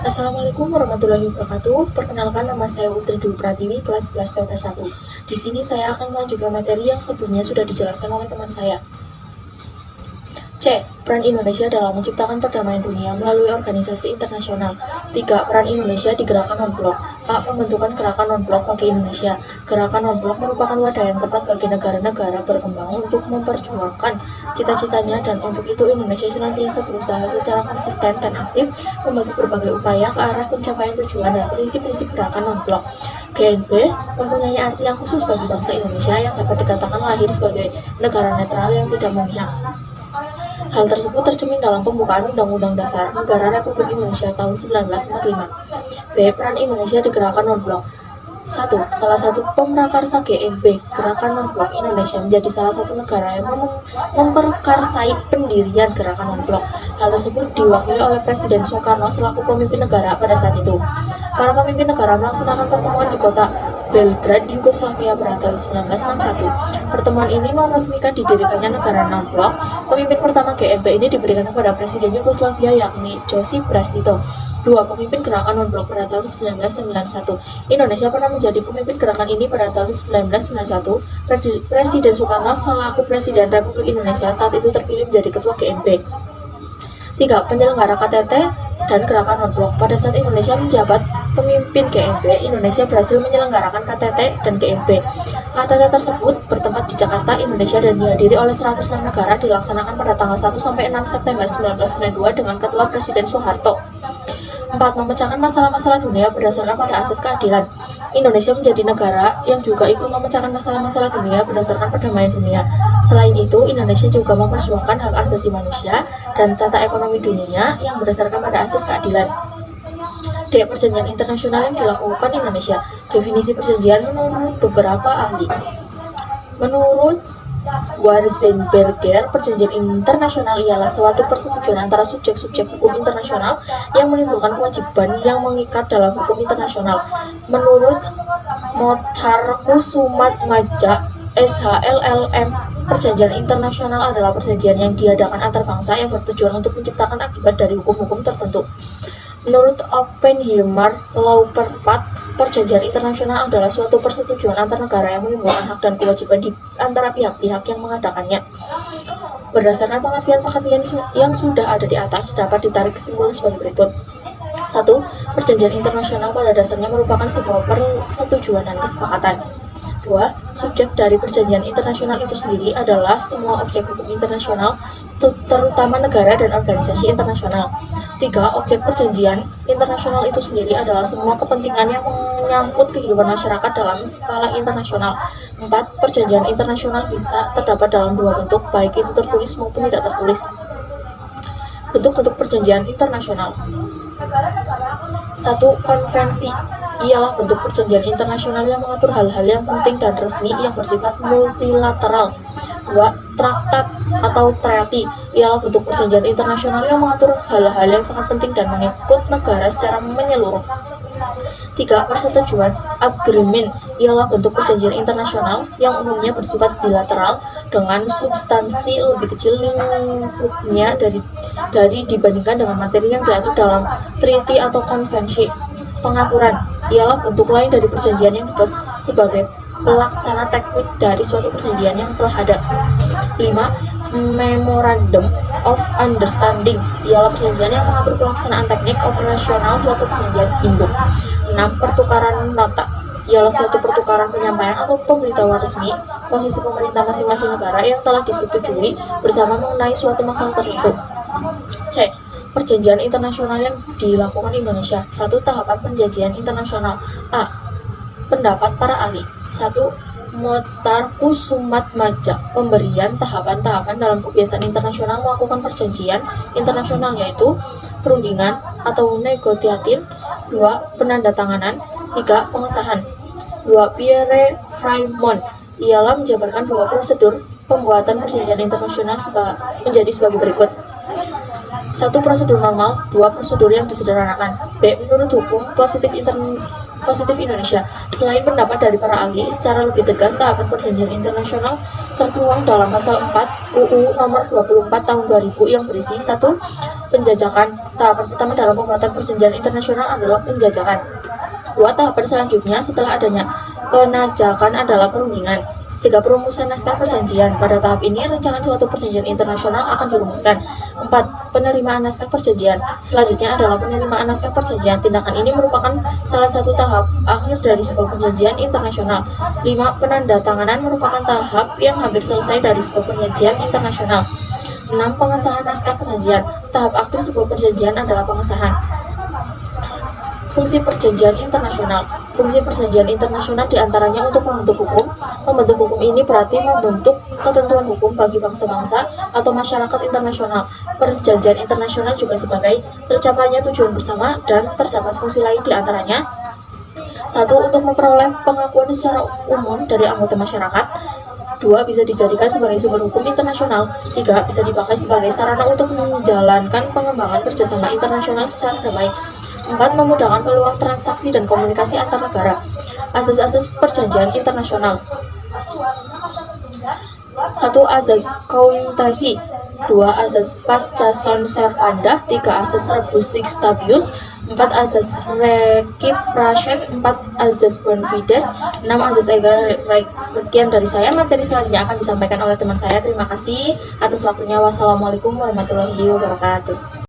Assalamualaikum warahmatullahi wabarakatuh. Perkenalkan, nama saya Putri Dwi Pratiwi, kelas 11 TOTA 1. Di sini saya akan melanjutkan materi yang sebelumnya sudah dijelaskan oleh teman saya. C. Peran Indonesia dalam menciptakan perdamaian dunia melalui organisasi internasional. 3. Peran Indonesia di gerakan non-blok. A. Pembentukan gerakan non-blok bagi Indonesia. Gerakan non-blok merupakan wadah yang tepat bagi negara-negara berkembang untuk memperjuangkan cita-citanya, dan untuk itu Indonesia senantiasa berusaha secara konsisten dan aktif membantu berbagai upaya ke arah pencapaian tujuan dan prinsip-prinsip gerakan non-blok. GNB mempunyai arti yang khusus bagi bangsa Indonesia yang dapat dikatakan lahir sebagai negara netral yang tidak memihak. Hal tersebut tercermin dalam pembukaan Undang-Undang Dasar Negara Republik Indonesia tahun 1945. B. Peran Indonesia di gerakan non-blok. 1. Salah satu pemrakarsa GNB, Gerakan Non-Blok Indonesia menjadi salah satu negara yang memperkarsai pendirian gerakan non-blok. Hal tersebut diwakili oleh Presiden Soekarno selaku pemimpin negara pada saat itu. Para pemimpin negara melaksanakan pertemuan di kota Belgrade, Yugoslavia pada tahun 1961. Pertemuan ini meresmikan didirikannya negara non-blok. Pemimpin pertama GNB ini diberikan kepada Presiden Yugoslavia, yakni Josip Broz Tito. 2. Pemimpin gerakan non-blok pada tahun 1991. Indonesia pernah menjadi pemimpin gerakan ini pada tahun 1991. Presiden Soekarno selaku Presiden Republik Indonesia saat itu terpilih menjadi Ketua GNB. 3. Penyelenggara KTT dan gerakan non-blok. Pada saat Indonesia menjabat pemimpin GNB, Indonesia berhasil menyelenggarakan KTT dan GNB. KTT tersebut bertempat di Jakarta, Indonesia, dan dihadiri oleh 106 negara, dilaksanakan pada tanggal 1 sampai 6 September 1992 dengan Ketua Presiden Soeharto. 4. Memecahkan masalah-masalah dunia berdasarkan pada asas keadilan. Indonesia menjadi negara yang juga ikut memecahkan masalah-masalah dunia berdasarkan perdamaian dunia. Selain itu, Indonesia juga memperjuangkan hak asasi manusia dan tata ekonomi dunia yang berdasarkan pada asas keadilan. D. Perjanjian internasional yang dilakukan Indonesia. Definisi perjanjian menurut beberapa ahli. Menurut Schwarzenberger, perjanjian internasional ialah suatu persetujuan antara subjek-subjek hukum internasional yang menimbulkan kewajiban yang mengikat dalam hukum internasional. Menurut Mokhtar Kusumatmadja, SHLLM, perjanjian internasional adalah perjanjian yang diadakan antar bangsa yang bertujuan untuk menciptakan akibat dari hukum-hukum tertentu. Menurut Oppenheimer Lauperpat, perjanjian internasional adalah suatu persetujuan antar negara yang menimbulkan hak dan kewajiban di antara pihak-pihak yang mengadakannya. Berdasarkan pengertian-pengertian yang sudah ada di atas, dapat ditarik kesimpulan sebagai berikut. 1. Perjanjian internasional pada dasarnya merupakan sebuah persetujuan dan kesepakatan. 2. Subjek dari perjanjian internasional itu sendiri adalah semua objek hukum internasional, terutama negara dan organisasi internasional. 3. Objek perjanjian internasional itu sendiri adalah semua kepentingan yang menyangkut kehidupan masyarakat dalam skala internasional. 4. Perjanjian internasional bisa terdapat dalam dua bentuk, baik itu tertulis maupun tidak tertulis. Bentuk-bentuk perjanjian internasional. 1. Konvensi ialah bentuk perjanjian internasional yang mengatur hal-hal yang penting dan resmi yang bersifat multilateral. 2. Traktat atau treaty ialah bentuk perjanjian internasional yang mengatur hal-hal yang sangat penting dan mengikut negara secara menyeluruh. 3. Persetujuan agreement ialah bentuk perjanjian internasional yang umumnya bersifat bilateral dengan substansi lebih kecil lingkupnya dari dibandingkan dengan materi yang diatur dalam treaty atau konvensi. Pengaturan ialah bentuk lain dari perjanjian yang dibuat sebagai pelaksana teknik dari suatu perjanjian yang telah ada. 5. Memorandum of Understanding ialah perjanjian yang mengatur pelaksanaan teknik operasional suatu perjanjian induk. 6. Pertukaran nota ialah suatu pertukaran penyampaian atau pemberitahuan resmi posisi pemerintah masing-masing negara yang telah disetujui bersama mengenai suatu masalah tertentu. C. Perjanjian internasional yang dilakukan Indonesia. 1. Tahapan perjanjian internasional. A. Pendapat para ahli. 1. Mokhtar Kusumatmadja, pemberian tahapan-tahapan dalam kebiasaan internasional melakukan perjanjian internasional, yaitu perundingan atau negosiatin. 2. Penandatanganan. 3. Pengesahan. 2. Pierre Fremont ialah menjabarkan dua prosedur pembuatan perjanjian internasional menjadi sebagai berikut. 1. Prosedur normal. 2. Prosedur yang disederhanakan. B. Menurut hukum positif Indonesia. Selain pendapat dari para ahli, secara lebih tegas tahapan perjanjian internasional tertuang dalam pasal 4 UU nomor 24 tahun 2000 yang berisi 1. penjajakan. Tahapan pertama dalam pembuatan perjanjian internasional adalah penjajakan. Tahapan selanjutnya setelah adanya penajakan adalah perundingan. 3. Perumusan naskah perjanjian. Pada tahap ini, rancangan suatu perjanjian internasional akan dirumuskan. 4. Penerimaan naskah perjanjian. Selanjutnya adalah penerimaan naskah perjanjian. Tindakan ini merupakan salah satu tahap akhir dari sebuah perjanjian internasional. 5. Penandatanganan merupakan tahap yang hampir selesai dari sebuah perjanjian internasional. 6. Pengesahan naskah perjanjian. Tahap akhir sebuah perjanjian adalah pengesahan. Fungsi perjanjian internasional. Fungsi perjanjian internasional diantaranya untuk membentuk hukum. Membentuk hukum ini berarti membentuk ketentuan hukum bagi bangsa-bangsa atau masyarakat internasional. Perjanjian internasional juga sebagai tercapainya tujuan bersama dan terdapat fungsi lain diantaranya: 1. Untuk memperoleh pengakuan secara umum dari anggota masyarakat. 2. Bisa dijadikan sebagai sumber hukum internasional. 3. Bisa dipakai sebagai sarana untuk menjalankan pengembangan kerjasama internasional secara damai. 4. Memudahkan peluang transaksi dan komunikasi antar negara. Asas-asas perjanjian internasional. 1. Asas kauntasi. 2. Asas pasca sunt servanda. 3. Asas rebus sic stabius. 4. Asas reciprocation. 4. Asas bona fides. 6. Asas egal right. Sekian dari saya. Materi selanjutnya akan disampaikan oleh teman saya. Terima kasih atas waktunya. Wassalamualaikum warahmatullahi wabarakatuh.